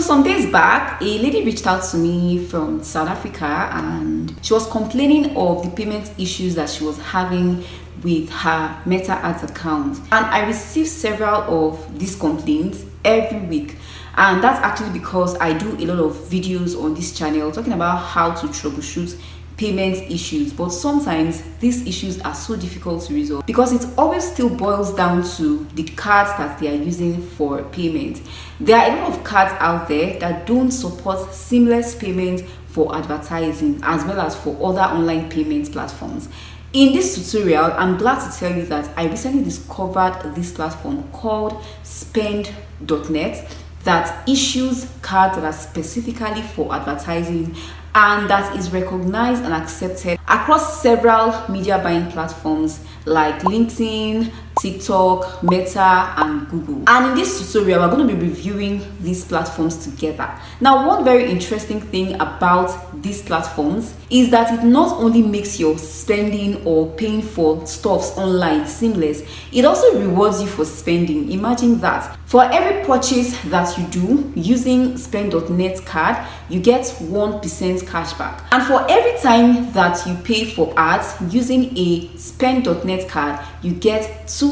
some days back, a lady reached out to me from South Africa and she was complaining of the payment issues that she was having with her Meta Ads account. And I received several of these complaints every week. And that's actually because I do a lot of videos on this channel talking about how to troubleshoot payment issues, but sometimes these issues are so difficult to resolve because it always still boils down to the cards that they are using for payment. There are a lot of cards out there that don't support seamless payment for advertising as well as for other online payment platforms. In this tutorial, I'm glad to tell you that I recently discovered this platform called spend.net that issues cards that are specifically for advertising and that is recognized and accepted across several media buying platforms like LinkedIn, TikTok, Meta, and Google. And in this tutorial, we're going to be reviewing these platforms together. Now, one very interesting thing about these platforms is that it not only makes your spending or paying for stuffs online seamless, it also rewards you for spending. Imagine that. For every purchase that you do using spend.net card, you get 1% cashback. And for every time that you pay for ads using a spend.net card, you get 2%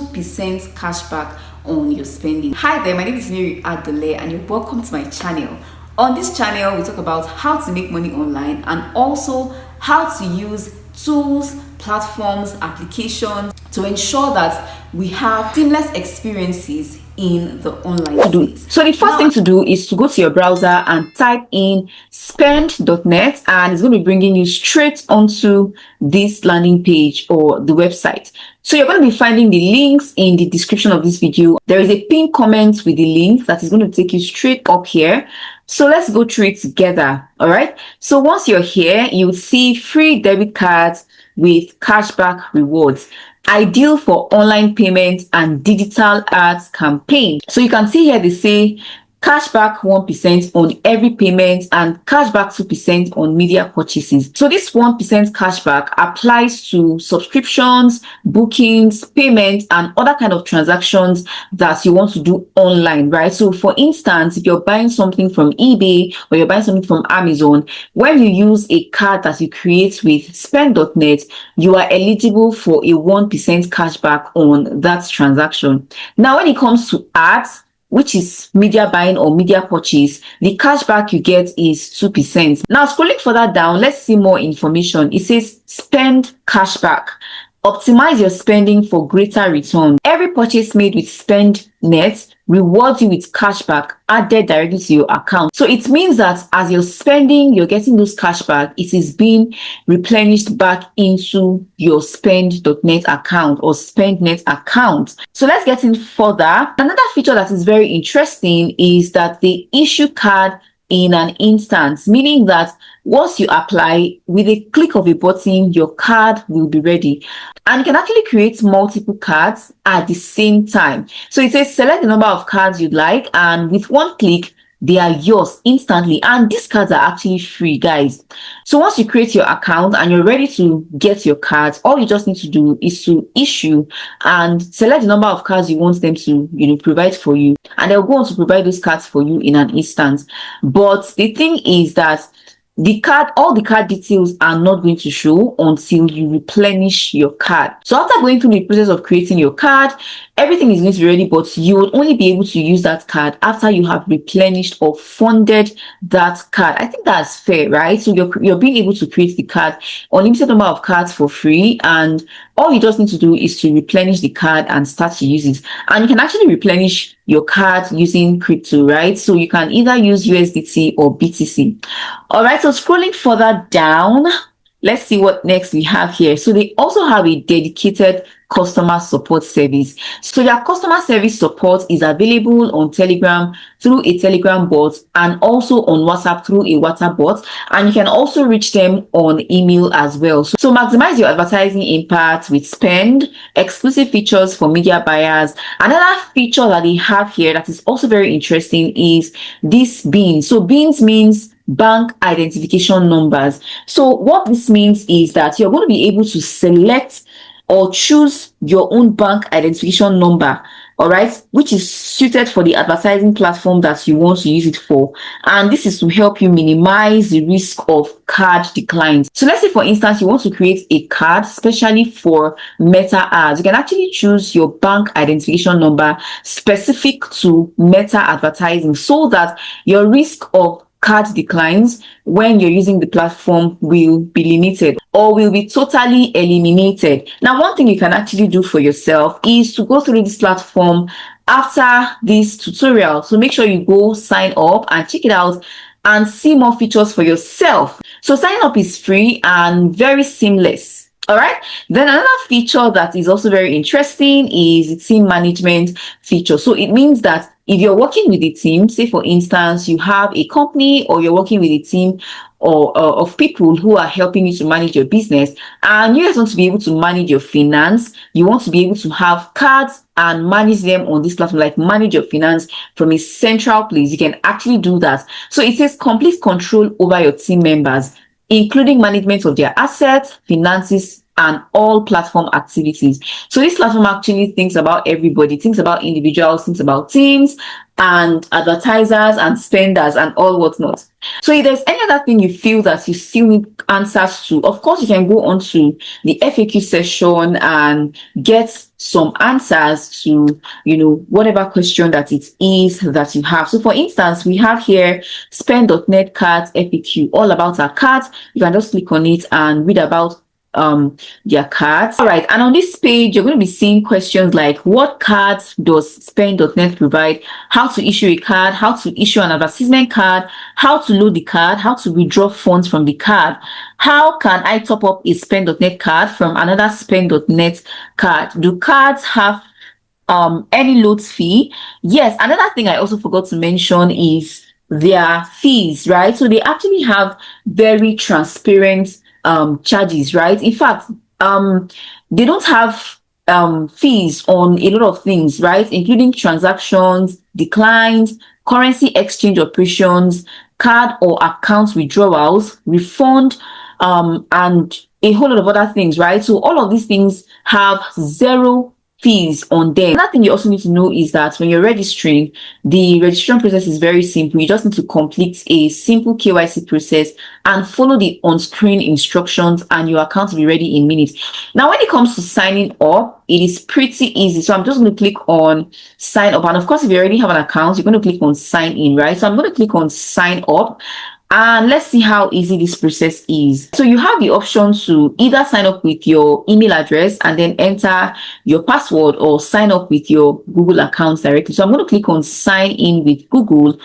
cashback on your spending. Hi there, my name is Mary Adele and you're welcome to my channel. On this channel, we talk about how to make money online and also how to use tools, platforms, applications to ensure that we have seamless experiences in the online space. So the first thing to do is to go to your browser and type in spend.net and it's going to be bringing you straight onto this landing page or the website. So you're going to be finding the links in the description of this video. There is a pinned comment with the link that is going to take you straight up here. So let's go through it together. All right. So once you're here, you'll see free debit cards with cashback rewards, ideal for online payment and digital ads campaign. So you can see here they say cashback 1% on every payment and cashback 2% on media purchases. So this 1% cashback applies to subscriptions, bookings, payments, and other kind of transactions that you want to do online, right? So for instance, if you're buying something from eBay or you're buying something from Amazon, when you use a card that you create with spend.net, you are eligible for a 1% cashback on that transaction. Now, when it comes to ads, which is media buying or media purchase, the cashback you get is 2%. Now, scrolling further down, let's see more information. It says spend cashback. Optimize your spending for greater return. Every purchase made with spend.net rewards you with cashback added directly to your account. So it means that as you're spending, you're getting those cashback. It is being replenished back into your spend.net account or spend.net account. So let's get in further. Another feature that is very interesting is that they issue card in an instant, meaning that once you apply, with a click of a button, your card will be ready. And you can actually create multiple cards at the same time. So it says select the number of cards you'd like, and with one click, they are yours instantly. And these cards are actually free, guys. So once you create your account and you're ready to get your cards, all you just need to do is to issue and select the number of cards you want them to, provide for you. And they'll go on to provide those cards for you in an instant. But the thing is that all the card details are not going to show until you replenish your card. So after going through the process of creating your card, everything is going to be ready, but you will only be able to use that card after you have replenished or funded that card. I think that's fair, right? So you're being able to create the card, unlimited number of cards for free, and all you just need to do is to replenish the card and start to use it. And you can actually replenish your card using crypto, right? So you can either use USDT or BTC. All right, so scrolling further down, let's see what next we have here. So they also have a dedicated customer support service. So their customer service support is available on Telegram through a Telegram bot and also on WhatsApp through a WhatsApp bot. And you can also reach them on email as well. So maximize your advertising impact with spend, exclusive features for media buyers. Another feature that they have here that is also very interesting is this BIN. So BINs means bank identification numbers. So what this means is that you're going to be able to select or choose your own bank identification number all right, which is suited for the advertising platform that you want to use it for. And this is to help you minimize the risk of card declines. So let's say, for instance, you want to create a card especially for Meta ads. You can actually choose your bank identification number specific to Meta advertising, so that your risk of card declines when you're using the platform will be limited or will be totally eliminated. Now, one thing you can actually do for yourself is to go through this platform after this tutorial. So make sure you go sign up and check it out and see more features for yourself. So sign up is free and very seamless. All right. Then another feature that is also very interesting is the team management feature. So it means that if you're working with a team, say for instance, you have a company or you're working with a team or of people who are helping you to manage your business, and you guys want to be able to manage your finance, you want to be able to have cards and manage them on this platform, like manage your finance from a central place, you can actually do that. So it says complete control over your team members, including management of their assets, finances, and all platform activities. So this platform actually thinks about everybody, thinks about individuals, thinks about teams and advertisers and spenders and all whatnot. So if there's any other thing you feel that you still need answers to, of course, you can go on to the FAQ session and get some answers to, whatever question that it is that you have. So for instance, we have here spend.net cards FAQ, all about our cards. You can just click on it and read about their cards. All right, and on this page you're going to be seeing questions like what cards does spend.net provide, how to issue a card, how to issue an advertisement card, how to load the card, how to withdraw funds from the card, how can I top up a spend.net card from another spend.net card, do cards have any load fee? Yes, another thing I also forgot to mention is their fees, right? So they actually have very transparent charges, right? In fact, they don't have fees on a lot of things, right? Including transactions, declines, currency exchange operations, card or account withdrawals, refund, and a whole lot of other things, right? So all of these things have zero fees on them. Another thing you also need to know is that when you're registering, the registration process is very simple. You just need to complete a simple KYC process and follow the on-screen instructions, and your account will be ready in minutes. Now, when it comes to signing up, it is pretty easy. So I'm just going to click on sign up. And of course, if you already have an account, you're going to click on sign in, right? So I'm going to click on sign up. And let's see how easy this process is. So you have the option to either sign up with your email address and then enter your password, or sign up with your Google account directly. So I'm going to click on sign in with Google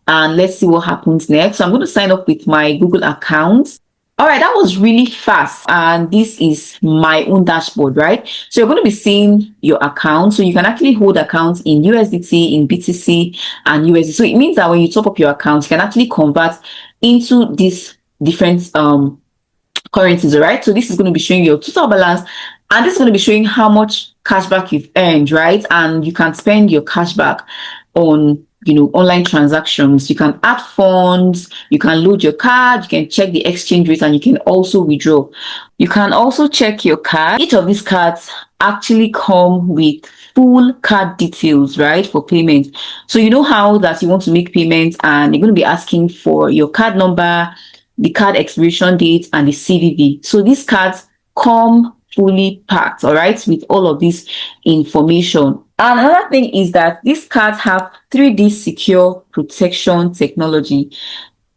and let's see what happens next. So I'm going to sign up with my Google account. All right, that was really fast. And this is my own dashboard, right? So you're going to be seeing your account. So you can actually hold accounts in USDT, in BTC, and USD. So it means that when you top up your account, you can actually convert into these different currencies, all right? So this is going to be showing your total balance, and this is going to be showing how much cashback you've earned, right? And you can spend your cashback on online transactions. You can add funds, you can load your card, you can check the exchange rate, and you can also withdraw. You can also check your card. Each of these cards actually come with full card details, right, for payment. So you know how that you want to make payments, and you're going to be asking for your card number, the card expiration date, and the CVV. So these cards come fully packed, all right, with all of this information. And another thing is that these cards have 3D secure protection technology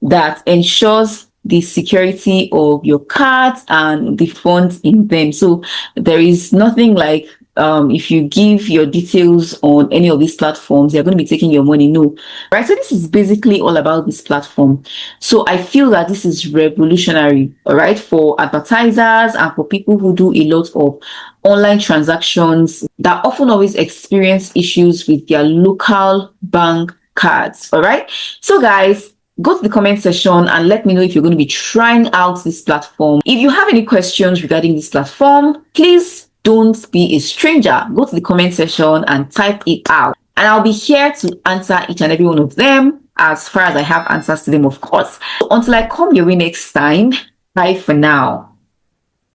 that ensures the security of your cards and the funds in them. So there is nothing like if you give your details on any of these platforms, they're going to be taking your money. No, right? So this is basically all about this platform. So I feel that this is revolutionary, all right, for advertisers and for people who do a lot of online transactions that often always experience issues with their local bank cards. All right. So guys, go to the comment section and let me know if you're going to be trying out this platform. If you have any questions regarding this platform, please don't be a stranger. Go to the comment section and type it out, and I'll be here to answer each and every one of them as far as I have answers to them, of course. So until I come your way next time, bye for now.